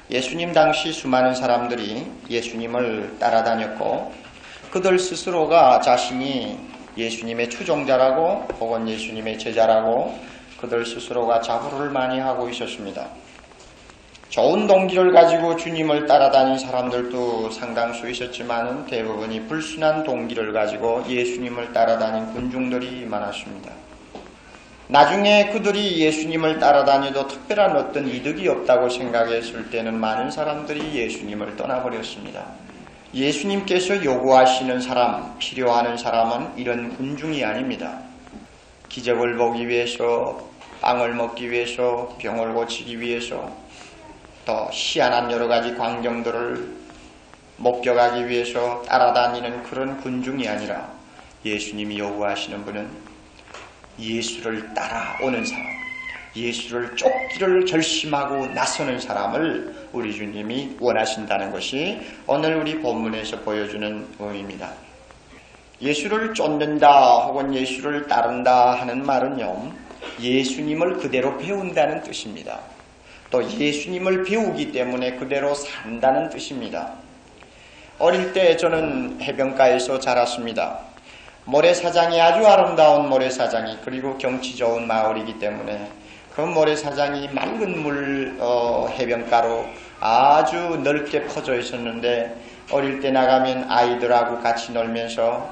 예수님 당시 수많은 사람들이 예수님을 따라다녔고 그들 스스로가 자신이 예수님의 추종자라고 혹은 예수님의 제자라고 그들 스스로가 자부를 많이 하고 있었습니다. 좋은 동기를 가지고 주님을 따라다닌 사람들도 상당수 있었지만 대부분이 불순한 동기를 가지고 예수님을 따라다닌 군중들이 많았습니다. 나중에 그들이 예수님을 따라다녀도 특별한 어떤 이득이 없다고 생각했을 때는 많은 사람들이 예수님을 떠나버렸습니다. 예수님께서 요구하시는 사람, 필요하는 사람은 이런 군중이 아닙니다. 기적을 보기 위해서, 빵을 먹기 위해서, 병을 고치기 위해서, 또 희한한 여러 가지 광경들을 목격하기 위해서 따라다니는 그런 군중이 아니라 예수님이 요구하시는 분은 예수를 따라오는 사람, 예수를 쫓기를 결심하고 나서는 사람을 우리 주님이 원하신다는 것이 오늘 우리 본문에서 보여주는 의미입니다. 예수를 쫓는다 혹은 예수를 따른다 하는 말은요, 예수님을 그대로 배운다는 뜻입니다. 또 예수님을 배우기 때문에 그대로 산다는 뜻입니다. 어릴 때 저는 해변가에서 자랐습니다. 모래사장이 아주 아름다운 모래사장이 그리고 경치 좋은 마을이기 때문에 그 모래사장이 맑은 물 해변가로 아주 넓게 퍼져 있었는데 어릴 때 나가면 아이들하고 같이 놀면서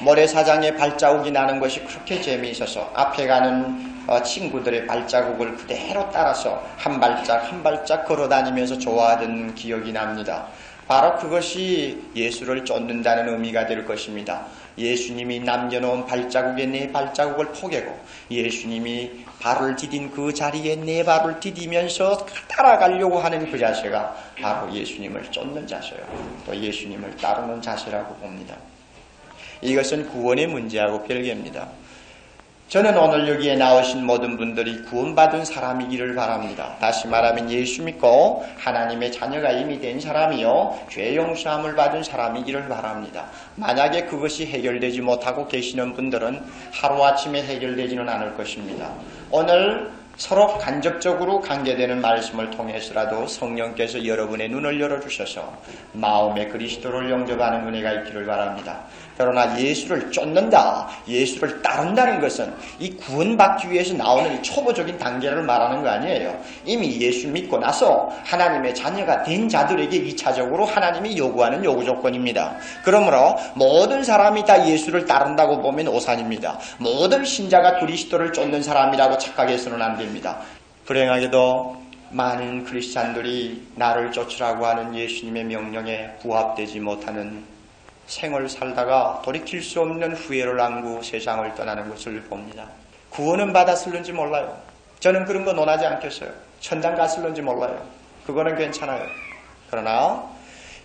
모래사장에 발자국이 나는 것이 그렇게 재미있어서 앞에 가는 친구들의 발자국을 그대로 따라서 한 발짝 한 발짝 걸어다니면서 좋아하던 기억이 납니다. 바로 그것이 예수를 쫓는다는 의미가 될 것입니다. 예수님이 남겨놓은 발자국에 내 발자국을 포개고 예수님이 발을 디딘 그 자리에 내 발을 디디면서 따라가려고 하는 그 자세가 바로 예수님을 쫓는 자세요. 또 예수님을 따르는 자세라고 봅니다. 이것은 구원의 문제하고 별개입니다. 저는 오늘 여기에 나오신 모든 분들이 구원받은 사람이기를 바랍니다. 다시 말하면 예수 믿고 하나님의 자녀가 이미 된 사람이요 죄 용서함을 받은 사람이기를 바랍니다. 만약에 그것이 해결되지 못하고 계시는 분들은 하루아침에 해결되지는 않을 것입니다. 오늘 서로 간접적으로 관계되는 말씀을 통해서라도 성령께서 여러분의 눈을 열어주셔서 마음의 그리스도를 영접하는 은혜가 있기를 바랍니다. 그러나 예수를 쫓는다, 예수를 따른다는 것은 이 구원받기 위해서 나오는 이 초보적인 단계를 말하는 거 아니에요. 이미 예수 믿고 나서 하나님의 자녀가 된 자들에게 2차적으로 하나님이 요구하는 요구 조건입니다. 그러므로 모든 사람이 다 예수를 따른다고 보면 오산입니다. 모든 신자가 그리스도를 쫓는 사람이라고 착각해서는 안 됩니다. 불행하게도 많은 크리스찬들이 나를 쫓으라고 하는 예수님의 명령에 부합되지 못하는 생을 살다가 돌이킬 수 없는 후회를 안고 세상을 떠나는 것을 봅니다. 구원은 받았을는지 몰라요. 저는 그런 거 논하지 않겠어요. 천당 갔을는지 몰라요. 그거는 괜찮아요. 그러나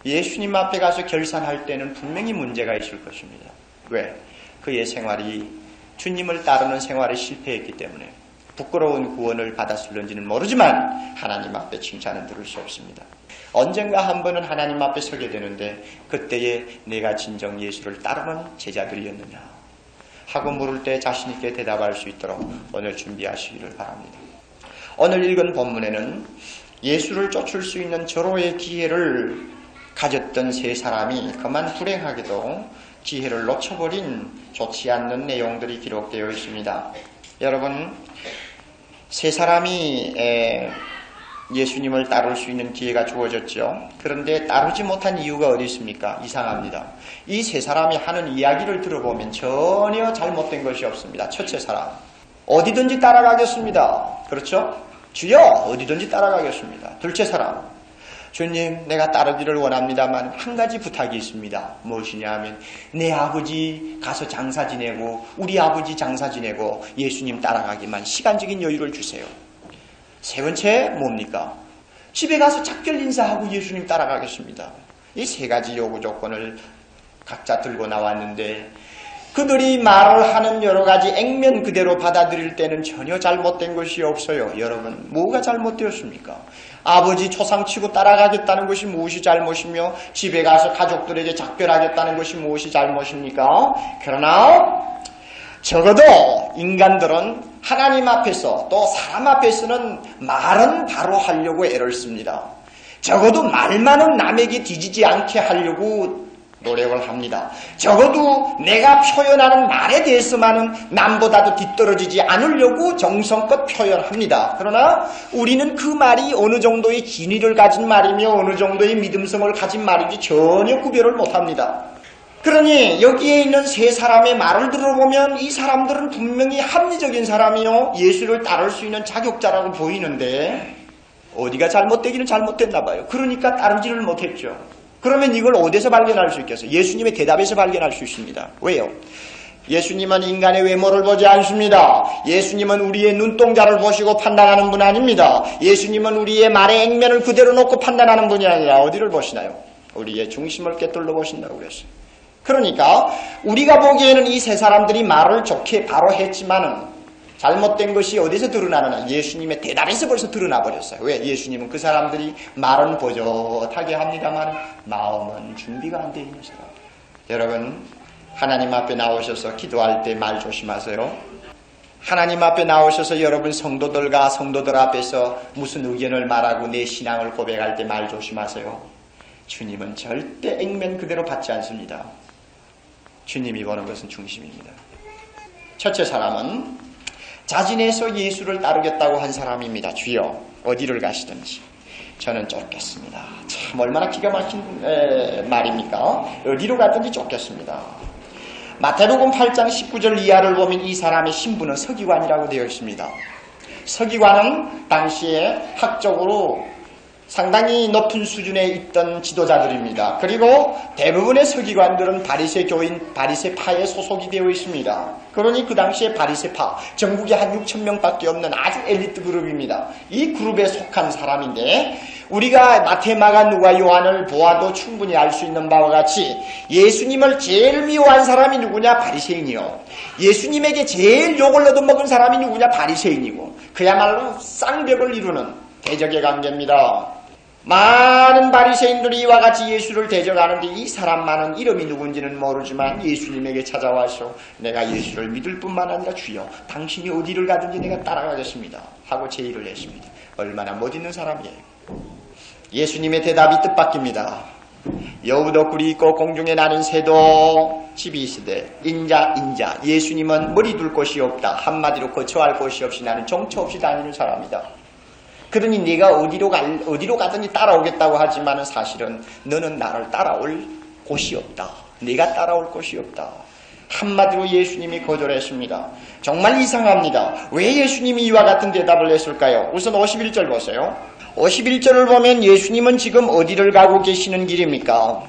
예수님 앞에 가서 결산할 때는 분명히 문제가 있을 것입니다. 왜? 그의 생활이 주님을 따르는 생활에 실패했기 때문에 부끄러운 구원을 받았을는지는 모르지만 하나님 앞에 칭찬은 들을 수 없습니다. 언젠가 한 번은 하나님 앞에 서게 되는데 그때에 내가 진정 예수를 따르는 제자들이었느냐 하고 물을 때 자신 있게 대답할 수 있도록 오늘 준비하시기를 바랍니다. 오늘 읽은 본문에는 예수를 쫓을 수 있는 절호의 기회를 가졌던 세 사람이 그만 불행하게도 기회를 놓쳐버린 좋지 않는 내용들이 기록되어 있습니다. 여러분, 세 사람이 예수님을 따를 수 있는 기회가 주어졌죠. 그런데 따르지 못한 이유가 어디 있습니까? 이상합니다. 이 세 사람이 하는 이야기를 들어보면 전혀 잘못된 것이 없습니다. 첫째 사람, 어디든지 따라가겠습니다. 그렇죠? 주여, 어디든지 따라가겠습니다. 둘째 사람, 주님, 내가 따르기를 원합니다만 한 가지 부탁이 있습니다. 무엇이냐 하면 내 아버지 가서 장사 지내고 우리 아버지 장사 지내고 예수님 따라가기만 시간적인 여유를 주세요. 세 번째 뭡니까? 집에 가서 작별 인사하고 예수님 따라가겠습니다. 이 세 가지 요구 조건을 각자 들고 나왔는데 그들이 말을 하는 여러 가지 액면 그대로 받아들일 때는 전혀 잘못된 것이 없어요. 여러분, 뭐가 잘못되었습니까? 아버지 초상치고 따라가겠다는 것이 무엇이 잘못이며 집에 가서 가족들에게 작별하겠다는 것이 무엇이 잘못입니까? 그러나 적어도 인간들은 하나님 앞에서 또 사람 앞에서는 말은 바로 하려고 애를 씁니다. 적어도 말만은 남에게 뒤지지 않게 하려고 노력을 합니다. 적어도 내가 표현하는 말에 대해서만은 남보다도 뒤떨어지지 않으려고 정성껏 표현합니다. 그러나 우리는 그 말이 어느 정도의 진위를 가진 말이며 어느 정도의 믿음성을 가진 말인지 전혀 구별을 못합니다. 그러니 여기에 있는 세 사람의 말을 들어보면 이 사람들은 분명히 합리적인 사람이요 예수를 따를 수 있는 자격자라고 보이는데 어디가 잘못되기는 잘못됐나 봐요. 그러니까 따르지를 못했죠. 그러면 이걸 어디서 발견할 수 있겠어요? 예수님의 대답에서 발견할 수 있습니다. 왜요? 예수님은 인간의 외모를 보지 않습니다. 예수님은 우리의 눈동자를 보시고 판단하는 분 아닙니다. 예수님은 우리의 말의 액면을 그대로 놓고 판단하는 분이 아니라 어디를 보시나요? 우리의 중심을 꿰뚫러 보신다고 그랬어요. 그러니까 우리가 보기에는 이 세 사람들이 말을 좋게 바로 했지만은 잘못된 것이 어디서 드러나느냐? 예수님의 대답에서 벌써 드러나 버렸어요. 왜? 예수님은 그 사람들이 말은 버젓하게 합니다만 마음은 준비가 안 돼 있는 사람. 여러분, 하나님 앞에 나오셔서 기도할 때 말 조심하세요. 하나님 앞에 나오셔서 여러분 성도들과 성도들 앞에서 무슨 의견을 말하고 내 신앙을 고백할 때 말 조심하세요. 주님은 절대 액면 그대로 받지 않습니다. 주님이 보는 것은 중심입니다. 첫째 사람은 자진해서 예수를 따르겠다고 한 사람입니다. 주여 어디를 가시든지 저는 쫓겠습니다. 참 얼마나 기가 막힌 말입니까? 어디로 가든지 쫓겠습니다. 마태복음 8장 19절 이하를 보면 이 사람의 신분은 서기관이라고 되어 있습니다. 서기관은 당시에 학적으로 상당히 높은 수준에 있던 지도자들입니다. 그리고 대부분의 서기관들은 바리새교인, 바리새파에 소속이 되어 있습니다. 그러니 그 당시에 바리새파, 전국에 한 6,000명밖에 없는 아주 엘리트 그룹입니다. 이 그룹에 속한 사람인데 우리가 마태, 마가, 누가, 요한을 보아도 충분히 알 수 있는 바와 같이 예수님을 제일 미워한 사람이 누구냐? 바리새인이요. 예수님에게 제일 욕을 얻어먹은 사람이 누구냐? 바리새인이고 그야말로 쌍벽을 이루는 대적의 관계입니다. 많은 바리새인들이 이와 같이 예수를 대적하는데 이 사람만은 이름이 누군지는 모르지만 예수님에게 찾아와서 내가 예수를 믿을 뿐만 아니라 주여 당신이 어디를 가든지 내가 따라가겠습니다 하고 제의를 했습니다. 얼마나 멋있는 사람이에요. 예수님의 대답이 뜻밖입니다. 여우도 굴이 있고 공중에 나는 새도 집이 있으되 인자 예수님은 머리 둘 곳이 없다. 한마디로 거처할 곳이 없이 나는 정처 없이 다니는 사람이다. 그러니 네가 어디로 가든지 따라오겠다고 하지만은 사실은 너는 나를 따라올 곳이 없다. 네가 따라올 곳이 없다. 한마디로 예수님이 거절했습니다. 정말 이상합니다. 왜 예수님이 이와 같은 대답을 했을까요? 우선 51절 보세요. 51절을 보면 예수님은 지금 어디를 가고 계시는 길입니까?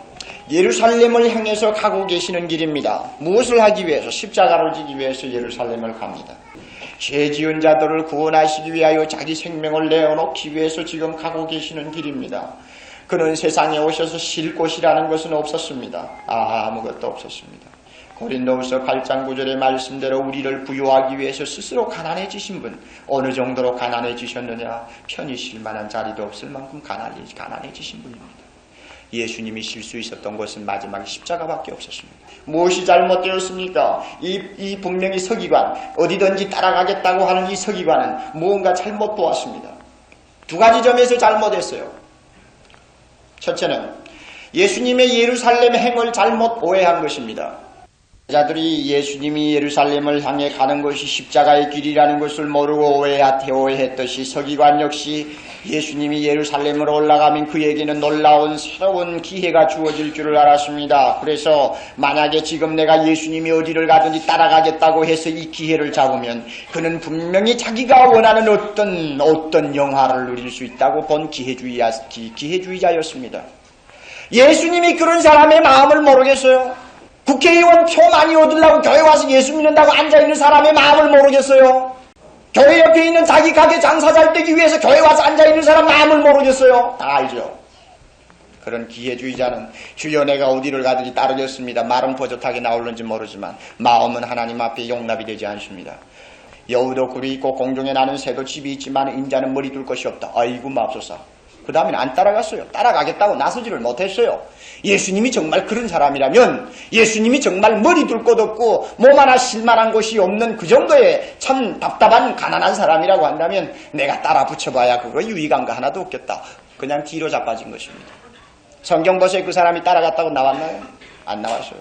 예루살렘을 향해서 가고 계시는 길입니다. 무엇을 하기 위해서? 십자가를 지기 위해서 예루살렘을 갑니다. 죄 지은 자들을 구원하시기 위하여 자기 생명을 내어놓기 위해서 지금 가고 계시는 길입니다. 그는 세상에 오셔서 쉴 곳이라는 것은 없었습니다. 아무것도 없었습니다. 고린도후서 8장 9절의 말씀대로 우리를 부유하기 위해서 스스로 가난해지신 분, 어느 정도로 가난해지셨느냐? 편히 쉴 만한 자리도 없을 만큼 가난해지신 분입니다. 예수님이 쉴 수 있었던 것은 마지막에 십자가밖에 없었습니다. 무엇이 잘못되었습니까? 이 분명히 서기관, 어디든지 따라가겠다고 하는 이 서기관은 무언가 잘못 보았습니다. 두 가지 점에서 잘못했어요. 첫째는 예수님의 예루살렘 행을 잘못 오해한 것입니다. 자들이 예수님이 예루살렘을 향해 가는 것이 십자가의 길이라는 것을 모르고 오해했듯이 서기관 역시 예수님이 예루살렘으로 올라가면 그에게는 놀라운 새로운 기회가 주어질 줄을 알았습니다. 그래서 만약에 지금 내가 예수님이 어디를 가든지 따라가겠다고 해서 이 기회를 잡으면 그는 분명히 자기가 원하는 어떤 영화를 누릴 수 있다고 본 기회주의자였습니다. 예수님이 그런 사람의 마음을 모르겠어요. 국회의원 표 많이 얻으려고 교회 와서 예수 믿는다고 앉아있는 사람의 마음을 모르겠어요. 교회 옆에 있는 자기 가게 장사 잘 되기 위해서 교회 와서 앉아있는 사람 마음을 모르겠어요. 다 알죠. 그런 기회주의자는 주여 내가 어디를 가든지 따르겠습니다. 말은 버젓하게 나오는지 모르지만 마음은 하나님 앞에 용납이 되지 않습니다. 여우도 굴이 있고 공중에 나는 새도 집이 있지만 인자는 머리 둘 것이 없다. 아이고 맙소사. 그 다음에는 안 따라갔어요. 따라가겠다고 나서지를 못했어요. 예수님이 정말 그런 사람이라면, 예수님이 정말 머리 둘 곳 없고 몸 하나 실만한 곳이 없는 그 정도의 참 답답한 가난한 사람이라고 한다면 내가 따라 붙여봐야 그거 유익한 거 하나도 없겠다. 그냥 뒤로 자빠진 것입니다. 성경 보세요. 그 사람이 따라갔다고 나왔나요? 안 나왔어요.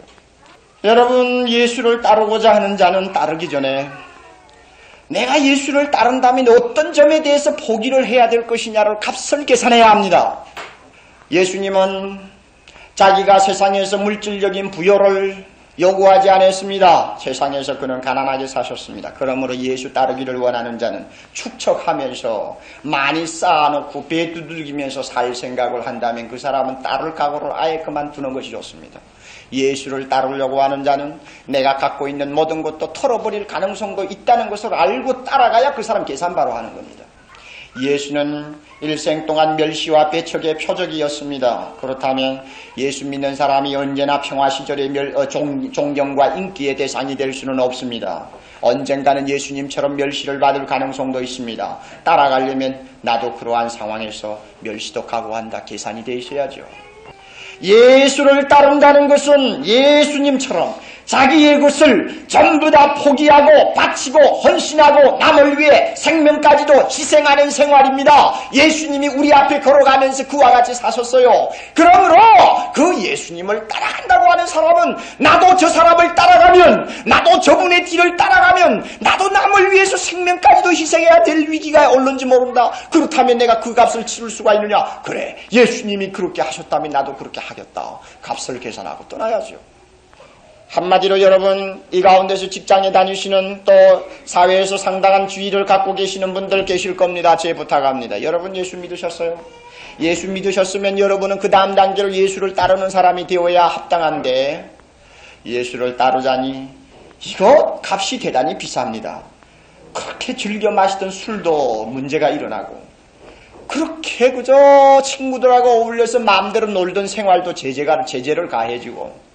여러분, 예수를 따르고자 하는 자는 따르기 전에 내가 예수를 따른다면 어떤 점에 대해서 포기를 해야 될 것이냐를 값을 계산해야 합니다. 예수님은 자기가 세상에서 물질적인 부여를 요구하지 않았습니다. 세상에서 그는 가난하게 사셨습니다. 그러므로 예수 따르기를 원하는 자는 축척하면서 많이 쌓아놓고 배 두들기면서 살 생각을 한다면 그 사람은 따를 각오를 아예 그만두는 것이 좋습니다. 예수를 따르려고 하는 자는 내가 갖고 있는 모든 것도 털어버릴 가능성도 있다는 것을 알고 따라가야 그 사람 계산 바로 하는 겁니다. 예수는 일생 동안 멸시와 배척의 표적이었습니다. 그렇다면 예수 믿는 사람이 언제나 평화시절의 존경과 인기의 대상이 될 수는 없습니다. 언젠가는 예수님처럼 멸시를 받을 가능성도 있습니다. 따라가려면 나도 그러한 상황에서 멸시도 각오한다. 계산이 돼 있어야죠. 예수를 따른다는 것은 예수님처럼 자기의 것을 전부 다 포기하고 바치고 헌신하고 남을 위해 생명까지도 희생하는 생활입니다. 예수님이 우리 앞에 걸어가면서 그와 같이 사셨어요. 그러므로 그 예수님을 따라간다고 하는 사람은 나도 저 사람을 따라가면, 나도 저분의 뒤를 따라가면 나도 남을 위해서 생명까지도 희생해야 될 위기가 올는지 모른다. 그렇다면 내가 그 값을 치를 수가 있느냐? 그래, 예수님이 그렇게 하셨다면 나도 그렇게 하겠다. 값을 계산하고 떠나야죠. 한마디로 여러분, 이 가운데서 직장에 다니시는 또 사회에서 상당한 지위를 갖고 계시는 분들 계실 겁니다. 제 부탁합니다. 여러분 예수 믿으셨어요? 예수 믿으셨으면 여러분은 그 다음 단계로 예수를 따르는 사람이 되어야 합당한데, 예수를 따르자니 이거 값이 대단히 비쌉니다. 그렇게 즐겨 마시던 술도 문제가 일어나고, 그렇게 그저 친구들하고 어울려서 마음대로 놀던 생활도 제재를 가해지고,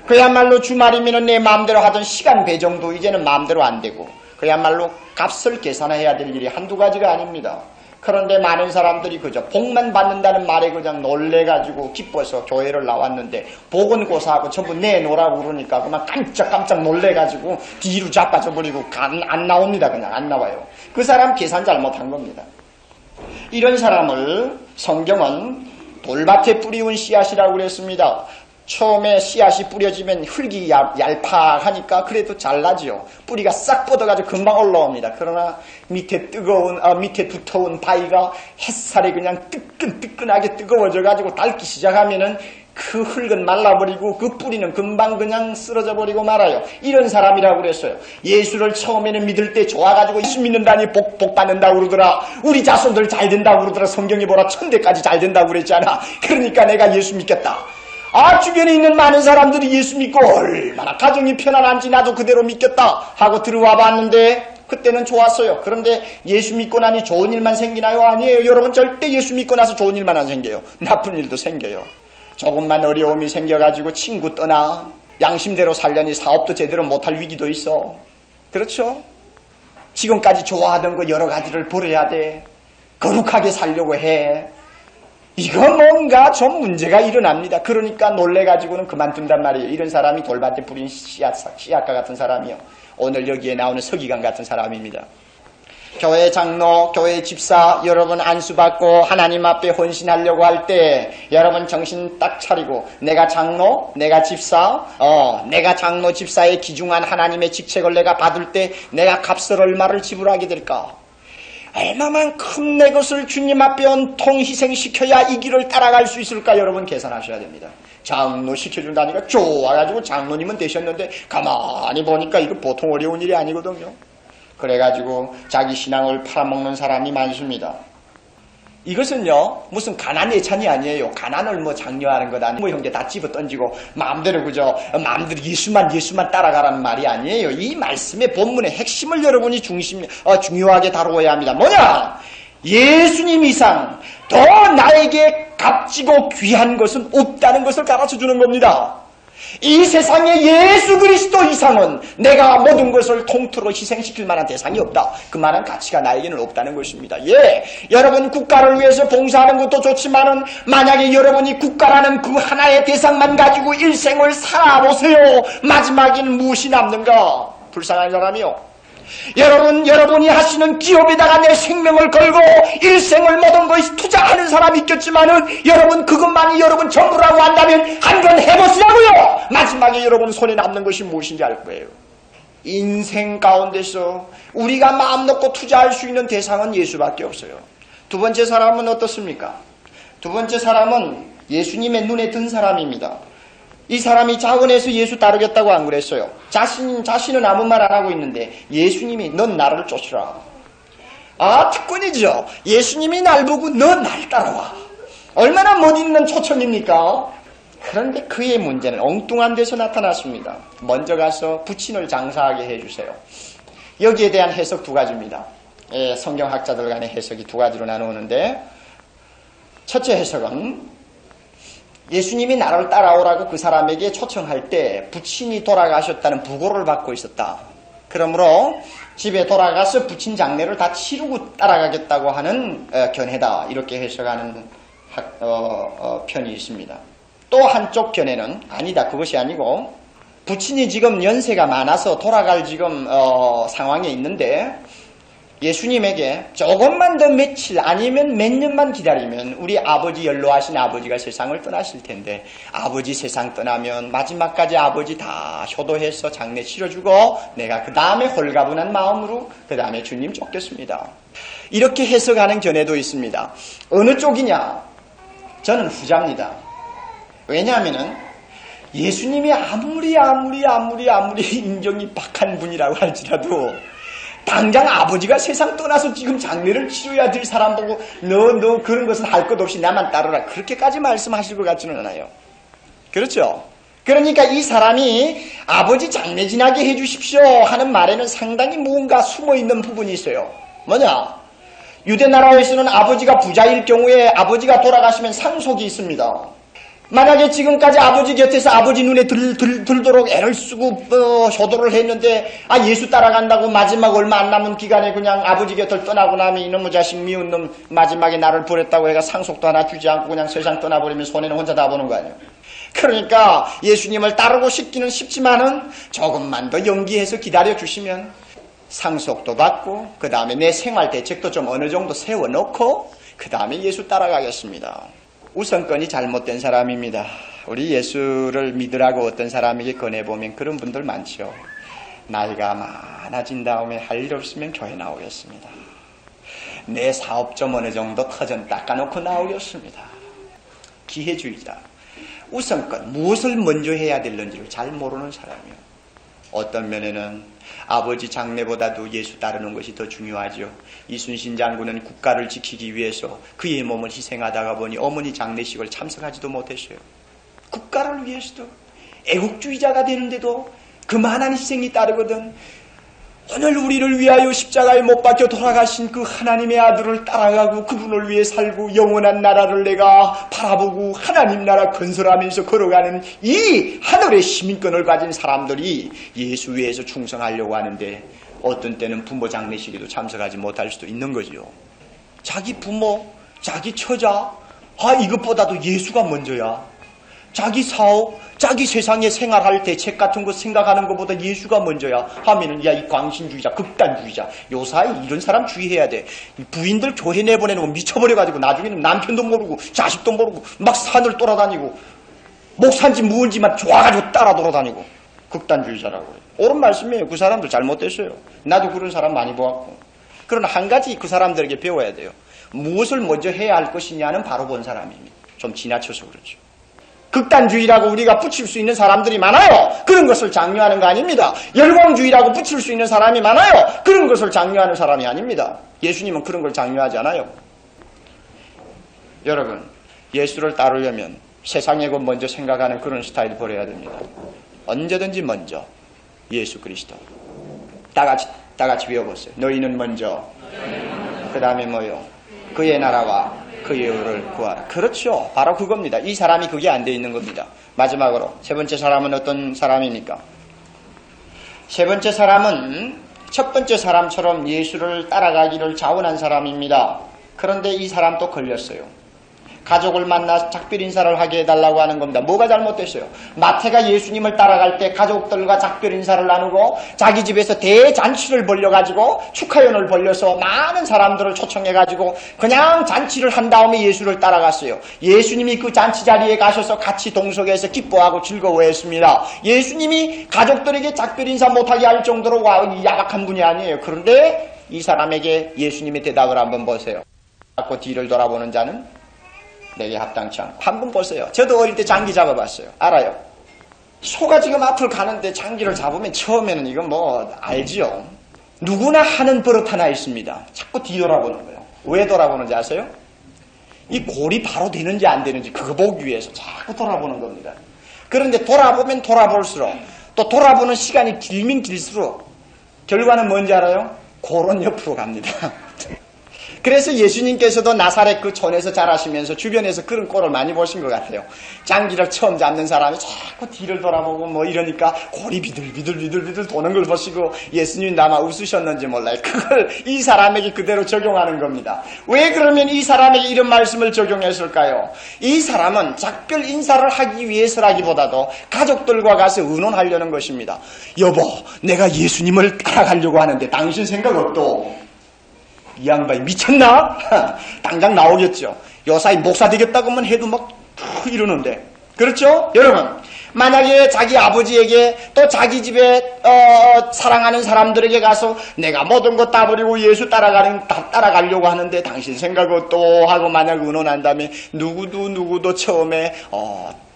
그야말로 주말이면 내 마음대로 하던 시간 배정도 이제는 마음대로 안 되고, 그야말로 값을 계산해야 될 일이 한두 가지가 아닙니다. 그런데 많은 사람들이 그저 복만 받는다는 말에 그냥 놀래가지고 기뻐서 교회를 나왔는데, 복은 고사하고 전부 내놓으라고 그러니까 그만 깜짝 놀래가지고 뒤로 자빠져버리고 안 나옵니다. 그냥 안 나와요. 그 사람 계산 잘못한 겁니다. 이런 사람을 성경은 돌밭에 뿌리운 씨앗이라고 그랬습니다. 처음에 씨앗이 뿌려지면 흙이 얄팍하니까 그래도 잘 나지요. 뿌리가 싹 뻗어가지고 금방 올라옵니다. 그러나 밑에 두터운 바위가 햇살에 그냥 뜨끈뜨끈하게 뜨거워져가지고 닳기 시작하면은 그 흙은 말라버리고 그 뿌리는 금방 그냥 쓰러져 버리고 말아요. 이런 사람이라고 그랬어요. 예수를 처음에는 믿을 때 좋아가지고 예수 믿는다니 복 받는다고 그러더라. 우리 자손들 잘 된다고 그러더라. 성경이 보라 천대까지 잘 된다고 그랬잖아. 그러니까 내가 예수 믿겠다. 주변에 있는 많은 사람들이 예수 믿고 얼마나 가정이 편안한지 나도 그대로 믿겠다 하고 들어와 봤는데 그때는 좋았어요. 그런데 예수 믿고 나니 좋은 일만 생기나요? 아니에요. 여러분, 절대 예수 믿고 나서 좋은 일만 안 생겨요. 나쁜 일도 생겨요. 조금만 어려움이 생겨가지고 친구 떠나, 양심대로 살려니 사업도 제대로 못할 위기도 있어. 그렇죠? 지금까지 좋아하던 거 여러 가지를 버려야 돼. 거룩하게 살려고 해. 이거 뭔가 좀 문제가 일어납니다. 그러니까 놀래가지고는 그만둔단 말이에요. 이런 사람이 돌밭에 뿌린 씨앗과 같은 사람이요. 오늘 여기에 나오는 서기관 같은 사람입니다. 교회 장로, 교회 집사, 여러분 안수받고 하나님 앞에 헌신하려고 할 때 여러분 정신 딱 차리고, 내가 장로, 내가 집사, 내가 장로 집사의 귀중한 하나님의 직책을 내가 받을 때 내가 값을 얼마를 지불하게 될까? 얼마만큼 내 것을 주님 앞에 온통 희생시켜야 이 길을 따라갈 수 있을까? 여러분 계산하셔야 됩니다. 장로 시켜준다니까 좋아가지고 장로님은 되셨는데 가만히 보니까 이거 보통 어려운 일이 아니거든요. 그래가지고 자기 신앙을 팔아먹는 사람이 많습니다. 이것은요 무슨 가난 예찬이 아니에요. 가난을 장려하는 것 아니고 형제 다 집어 던지고 마음대로 마음대로 예수만 따라가라는 말이 아니에요. 이 말씀의 본문의 핵심을 여러분이 중요하게 다루어야 합니다. 뭐냐? 예수님 이상 더 나에게 값지고 귀한 것은 없다는 것을 가르쳐주는 겁니다. 이 세상에 예수 그리스도 이상은 내가 모든 것을 통틀어 희생시킬 만한 대상이 없다. 그만한 가치가 나에게는 없다는 것입니다. 여러분 국가를 위해서 봉사하는 것도 좋지만은 만약에 여러분이 국가라는 그 하나의 대상만 가지고 일생을 살아보세요. 마지막에는 무엇이 남는가? 불쌍한 사람이요. 여러분이 하시는 기업에다가 내 생명을 걸고 일생을 모든 것이 투자하는 사람이 있겠지만은 여러분 그것만이 여러분 전부라고 한다면 한번 해보시라고요. 마지막에 여러분 손에 남는 것이 무엇인지 알 거예요. 인생 가운데서 우리가 마음 놓고 투자할 수 있는 대상은 예수밖에 없어요. 두 번째 사람은 어떻습니까? 두 번째 사람은 예수님의 눈에 든 사람입니다. 이 사람이 자원해서 예수 따르겠다고 안 그랬어요. 자신은 아무 말 안 하고 있는데 예수님이 넌 나를 쫓으라. 특권이죠. 예수님이 날 보고 넌 날 따라와. 얼마나 멋있는 초청입니까? 그런데 그의 문제는 엉뚱한 데서 나타났습니다. 먼저 가서 부친을 장사하게 해주세요. 여기에 대한 해석 두 가지입니다. 성경학자들 간의 해석이 두 가지로 나누는데, 첫째 해석은 예수님이 나를 따라오라고 그 사람에게 초청할 때 부친이 돌아가셨다는 부고를 받고 있었다. 그러므로 집에 돌아가서 부친 장례를 다 치르고 따라가겠다고 하는 견해다. 이렇게 해석하는 편이 있습니다. 또 한쪽 견해는 아니다. 그것이 아니고 부친이 지금 연세가 많아서 돌아갈 지금 상황에 있는데 예수님에게 조금만 더 며칠 아니면 몇 년만 기다리면 우리 아버지 연로하신 아버지가 세상을 떠나실 텐데 아버지 세상 떠나면 마지막까지 아버지 다 효도해서 장례 치러주고 내가 그 다음에 홀가분한 마음으로 그 다음에 주님 쫓겠습니다. 이렇게 해석하는 견해도 있습니다. 어느 쪽이냐? 저는 후자입니다. 왜냐하면은 예수님이 아무리 인정이 박한 분이라고 할지라도 당장 아버지가 세상 떠나서 지금 장례를 치러야 될 사람 보고 너 그런 것은 할 것 없이 나만 따르라 그렇게까지 말씀하실 것 같지는 않아요. 그렇죠? 그러니까 이 사람이 아버지 장례 지나게 해주십시오 하는 말에는 상당히 뭔가 숨어있는 부분이 있어요. 뭐냐? 유대나라에서는 아버지가 부자일 경우에 아버지가 돌아가시면 상속이 있습니다. 만약에 지금까지 아버지 곁에서 아버지 눈에 들도록 애를 쓰고 효도를 했는데 예수 따라간다고 마지막 얼마 안 남은 기간에 그냥 아버지 곁을 떠나고 나면 이놈의 자식 미운 놈 마지막에 나를 버렸다고 해가 상속도 하나 주지 않고 그냥 세상 떠나버리면 손해는 혼자 다 보는 거 아니에요. 그러니까 예수님을 따르고 싶기는 쉽지만은 조금만 더 연기해서 기다려주시면 상속도 받고 그 다음에 내 생활 대책도 좀 어느 정도 세워놓고 그 다음에 예수 따라가겠습니다. 우선권이 잘못된 사람입니다. 우리 예수를 믿으라고 어떤 사람에게 권해보면 그런 분들 많죠. 나이가 많아진 다음에 할 일 없으면 교회 나오겠습니다. 내 사업 좀 어느 정도 터전 닦아놓고 나오겠습니다. 기회주의자. 우선권, 무엇을 먼저 해야 될는지를 잘 모르는 사람이요. 어떤 면에는 아버지 장례보다도 예수 따르는 것이 더 중요하죠. 이순신 장군은 국가를 지키기 위해서 그의 몸을 희생하다가 보니 어머니 장례식을 참석하지도 못했어요. 국가를 위해서도 애국주의자가 되는데도 그만한 희생이 따르거든. 오늘 우리를 위하여 십자가에 못 박혀 돌아가신 그 하나님의 아들을 따라가고 그분을 위해 살고 영원한 나라를 내가 바라보고 하나님 나라 건설하면서 걸어가는 이 하늘의 시민권을 가진 사람들이 예수 위해서 충성하려고 하는데 어떤 때는 부모 장례식에도 참석하지 못할 수도 있는 거죠. 자기 부모, 자기 처자, 이것보다도 예수가 먼저야. 자기 사업, 자기 세상에 생활할 대책 같은 거 생각하는 것보다 예수가 먼저야 하면은 이 광신주의자, 극단주의자. 요사이 이런 사람 주의해야 돼. 부인들 교회 내보내놓고 미쳐버려가지고 나중에는 남편도 모르고 자식도 모르고 막 산을 돌아다니고 목산지 무언지만 좋아가지고 따라 돌아다니고 극단주의자라고 해요. 옳은 말씀이에요. 그 사람들 잘못됐어요. 나도 그런 사람 많이 보았고. 그러나 한 가지 그 사람들에게 배워야 돼요. 무엇을 먼저 해야 할 것이냐는 바로 본 사람입니다. 좀 지나쳐서 그렇죠. 극단주의라고 우리가 붙일 수 있는 사람들이 많아요. 그런 것을 장려하는 거 아닙니다. 열광주의라고 붙일 수 있는 사람이 많아요. 그런 것을 장려하는 사람이 아닙니다. 예수님은 그런 걸 장려하지 않아요. 여러분, 예수를 따르려면 세상의 것 먼저 생각하는 그런 스타일 버려야 됩니다. 언제든지 먼저 예수 그리스도. 다 같이 외워보세요. 너희는 먼저, 그 다음에 뭐요? 그의 나라와 그의 의를 구하라. 그렇죠. 바로 그겁니다. 이 사람이 그게 안 돼 있는 겁니다. 마지막으로 세 번째 사람은 어떤 사람입니까? 세 번째 사람은 첫 번째 사람처럼 예수를 따라가기를 자원한 사람입니다. 그런데 이 사람도 걸렸어요. 가족을 만나 작별 인사를 하게 해달라고 하는 겁니다. 뭐가 잘못됐어요? 마태가 예수님을 따라갈 때 가족들과 작별 인사를 나누고 자기 집에서 대잔치를 벌려가지고 축하연을 벌려서 많은 사람들을 초청해가지고 그냥 잔치를 한 다음에 예수를 따라갔어요. 예수님이 그 잔치 자리에 가셔서 같이 동석해서 기뻐하고 즐거워했습니다. 예수님이 가족들에게 작별 인사 못하게 할 정도로 야박한 분이 아니에요. 그런데 이 사람에게 예수님의 대답을 한번 보세요. 자꾸 뒤를 돌아보는 자는 내게 합당치 않고. 한번 보세요. 저도 어릴 때 장기 잡아봤어요. 알아요. 소가 지금 앞을 가는데 장기를 잡으면 처음에는 이건 뭐 알지요. 누구나 하는 버릇 하나 있습니다. 자꾸 뒤돌아보는 거예요. 왜 돌아보는지 아세요? 이 골이 바로 되는지 안 되는지 그거 보기 위해서 자꾸 돌아보는 겁니다. 그런데 돌아보면 돌아볼수록 또 돌아보는 시간이 길면 길수록 결과는 뭔지 알아요? 골은 옆으로 갑니다. 그래서 예수님께서도 나사렛 그 촌에서 자라시면서 주변에서 그런 꼴을 많이 보신 것 같아요. 장기를 처음 잡는 사람이 자꾸 뒤를 돌아보고 뭐 이러니까 골이 비들비들 도는 걸 보시고 예수님이 아마 웃으셨는지 몰라요. 그걸 이 사람에게 그대로 적용하는 겁니다. 왜 그러면 이 사람에게 이런 말씀을 적용했을까요? 이 사람은 작별 인사를 하기 위해서라기보다도 가족들과 가서 의논하려는 것입니다. 여보, 내가 예수님을 따라가려고 하는데 당신 생각 어떠? 이 양반이 미쳤나? 당장 나오겠죠. 요사이 목사 되겠다고만 해도 막 이러는데. 그렇죠? 여러분, 만약에 자기 아버지에게 또 자기 집에 사랑하는 사람들에게 가서 내가 모든 것 다 버리고 예수 따라가려고 하는데 당신 생각은 또 하고 만약 의논한 다음에 누구도 처음에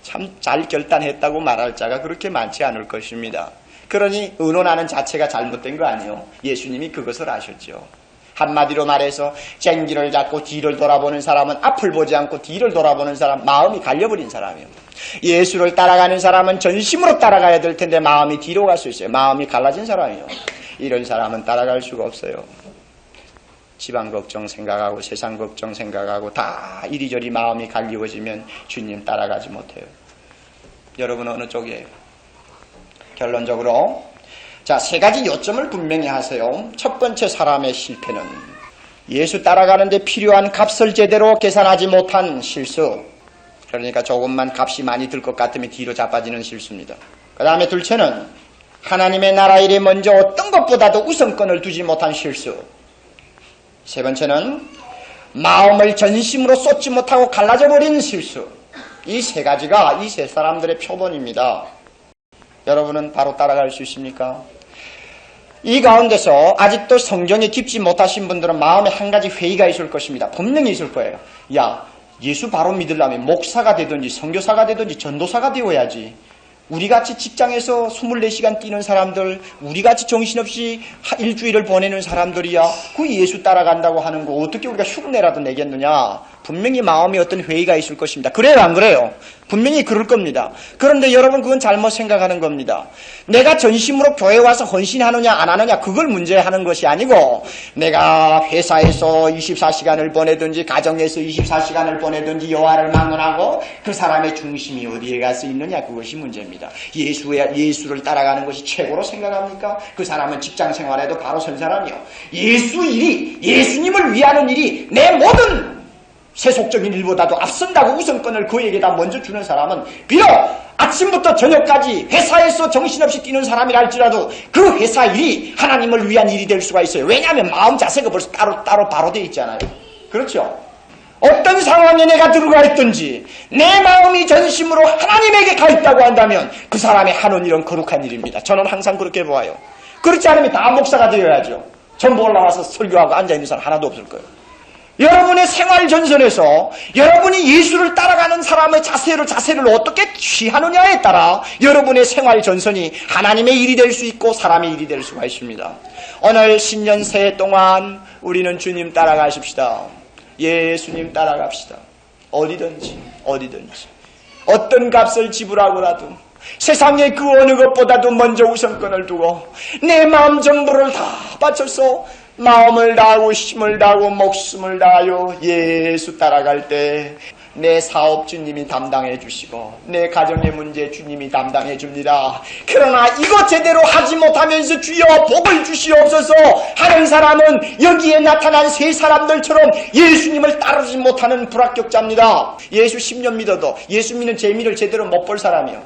참 잘 결단했다고 말할 자가 그렇게 많지 않을 것입니다. 그러니 의논하는 자체가 잘못된 거 아니에요. 예수님이 그것을 아셨죠. 한마디로 말해서 쟁기를 잡고 뒤를 돌아보는 사람은 앞을 보지 않고 뒤를 돌아보는 사람, 마음이 갈려버린 사람이에요. 예수를 따라가는 사람은 전심으로 따라가야 될 텐데 마음이 뒤로 갈 수 있어요. 마음이 갈라진 사람이에요. 이런 사람은 따라갈 수가 없어요. 집안 걱정 생각하고 세상 걱정 생각하고 다 이리저리 마음이 갈리워지면 주님 따라가지 못해요. 여러분은 어느 쪽이에요? 결론적으로 자, 세 가지 요점을 분명히 하세요. 첫 번째 사람의 실패는 예수 따라가는데 필요한 값을 제대로 계산하지 못한 실수. 그러니까 조금만 값이 많이 들 것 같으면 뒤로 자빠지는 실수입니다. 그 다음에 둘째는 하나님의 나라 일에 먼저 어떤 것보다도 우선권을 두지 못한 실수. 세 번째는 마음을 전심으로 쏟지 못하고 갈라져 버린 실수. 이 세 가지가 이 세 사람들의 표본입니다. 여러분은 바로 따라갈 수 있습니까? 이 가운데서 아직도 성경에 깊지 못하신 분들은 마음에 한 가지 회의가 있을 것입니다. 분명히 있을 거예요. 야, 예수 바로 믿으려면 목사가 되든지 선교사가 되든지 전도사가 되어야지. 우리같이 직장에서 24시간 뛰는 사람들, 우리같이 정신없이 일주일을 보내는 사람들이야 그 예수 따라간다고 하는 거 어떻게 우리가 흉내라도 내겠느냐. 분명히 마음에 어떤 회의가 있을 것입니다. 그래요 안 그래요? 분명히 그럴 겁니다. 그런데 여러분 그건 잘못 생각하는 겁니다. 내가 전심으로 교회 와서 헌신하느냐 안 하느냐 그걸 문제하는 것이 아니고 내가 회사에서 24시간을 보내든지 가정에서 24시간을 보내든지 여호와를 막론하고 그 사람의 중심이 어디에 가서 있느냐 그것이 문제입니다. 예수를 따라가는 것이 최고로 생각합니까? 그 사람은 직장 생활에도 바로 선 사람이요. 예수 일이 예수님을 위하는 일이 내 모든 세속적인 일보다도 앞선다고 우선권을 그에게다 먼저 주는 사람은 비록 아침부터 저녁까지 회사에서 정신없이 뛰는 사람이라 할지라도 그 회사 일이 하나님을 위한 일이 될 수가 있어요. 왜냐하면 마음 자세가 벌써 따로 바로 되어 있잖아요. 그렇죠? 어떤 상황에 내가 들어가 있든지 내 마음이 전심으로 하나님에게 가 있다고 한다면 그 사람이 하는 일은 거룩한 일입니다. 저는 항상 그렇게 보아요. 그렇지 않으면 다 목사가 되어야죠. 전부 올라와서 설교하고 앉아있는 사람 하나도 없을 거예요. 여러분의 생활 전선에서 여러분이 예수를 따라가는 사람의 자세를 어떻게 취하느냐에 따라 여러분의 생활 전선이 하나님의 일이 될 수 있고 사람의 일이 될 수가 있습니다. 오늘 신년 새해 동안 우리는 주님 따라가십시다. 예수님 따라갑시다. 어디든지 어떤 값을 지불하고라도 세상의 그 어느 것보다도 먼저 우선권을 두고 내 마음 전부를 다 바쳐서 마음을 다하고 힘을 다하고 목숨을 다하여 예수 따라갈 때 내 사업 주님이 담당해 주시고 내 가정의 문제 주님이 담당해 줍니다. 그러나 이거 제대로 하지 못하면서 주여 복을 주시옵소서 하는 사람은 여기에 나타난 세 사람들처럼 예수님을 따르지 못하는 불합격자입니다. 예수 10년 믿어도 예수 믿는 재미를 제대로 못 볼 사람이요.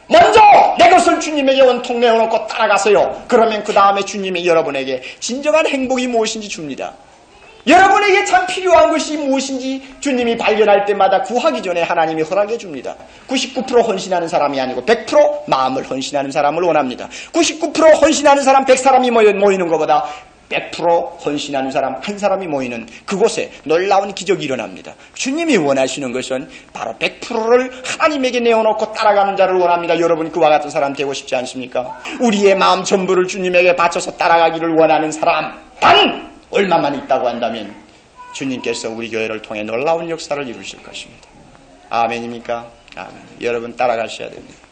먼저 내 것을 주님에게 원통 내어놓고 따라가세요. 그러면 그 다음에 주님이 여러분에게 진정한 행복이 무엇인지 줍니다. 여러분에게 참 필요한 것이 무엇인지 주님이 발견할 때마다 구하기 전에 하나님이 허락해 줍니다. 99% 헌신하는 사람이 아니고 100% 마음을 헌신하는 사람을 원합니다. 99% 헌신하는 사람 100사람이 모이는 것보다 100% 헌신하는 사람 한 사람이 모이는 그곳에 놀라운 기적이 일어납니다. 주님이 원하시는 것은 바로 100%를 하나님에게 내어놓고 따라가는 자를 원합니다. 여러분 그와 같은 사람 되고 싶지 않습니까? 우리의 마음 전부를 주님에게 바쳐서 따라가기를 원하는 사람 단 얼마만 있다고 한다면 주님께서 우리 교회를 통해 놀라운 역사를 이루실 것입니다. 아멘입니까? 아멘. 여러분 따라가셔야 됩니다.